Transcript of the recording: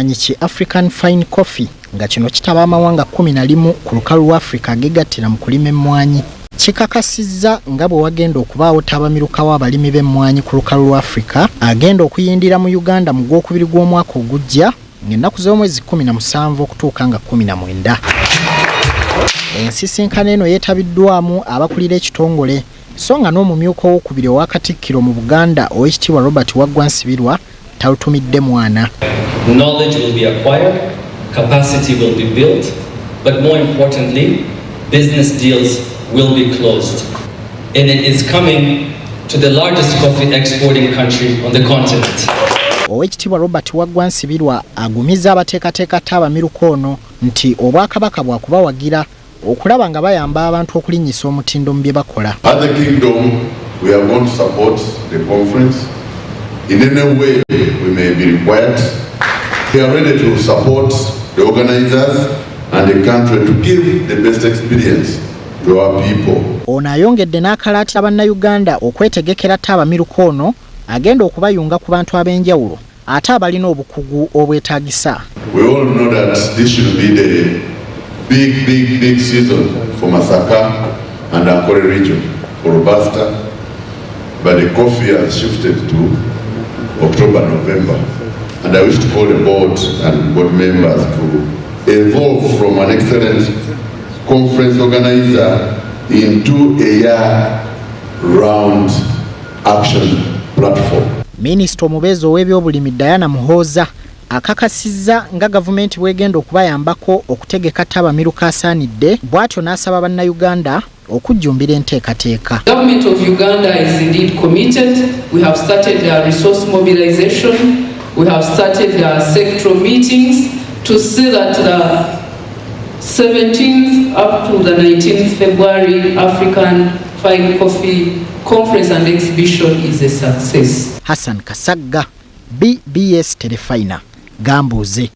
Anyichi African Fine Coffee nga kino kitaba amawanga 11 ku lukalu lwa Africa agegattira mu kulima emmwanyi. Kikakasizza nga bwe wagenda okubaawo tabamirukawo abalimi b'emmwanyi ku lukalu lwa Africa agenda okuyindira mu Uganda mu gwokubiri gw'omwaka ogujja ng'ennaku z'omwezi 17 okutuuka nga 19. Ensisinkano eno yeetabiddwamu abakulira ekitongole so nga n'omumyuka owokubiri owa Katikkiro mu Buganda Oweekitiibwa Robert Waggwa Nsibirwa talutumidde mwana. Knowledge will be acquired, capacity will be built, but more importantly, business deals will be closed. And it is coming to the largest coffee exporting country on the continent. Oweekitiibwa Robert Waggwa Nsibirwa agumiza abateekateeka tabamiruka ono nti Obwakabaka bwakubawagira okulaba nga bayamba abantu okulinnyisa omutindo mu bye bakola. At the Kingdom, we are going to support the conference in any way we may be required. We are ready to support the organizers and the country to give the best experience to our people. Ono ayongedde n'akalaatira bannayuganda okwetegekera tabamiruka ono agenda okubayunga ku bantu ab'enjawulo ate abalina obukugu obwetaagisa. We all know that this should be the big season for Masaka and Ankole region, for Robusta, but the coffee has shifted to October, November. And I wish to call the board and board members to evolve from an excellent conference organizer into a year-round action platform. Minisita omubeezi ow'ebyobulimi Diana Muhooza akakasizza nga gavumenti bwegenda okubayambako okutegeka tabamiruka asaanidde bw'atyo n'asaba bannayuganda okujjumbira enteekateeka. Government of Uganda is indeed committed. We have started resource mobilization. We have started sectoral meetings to see that the 17th up to the 19th February African Fine Coffee Conference and Exhibition is a success. Hassan Kasagga, BBS Telefina, Gambuze.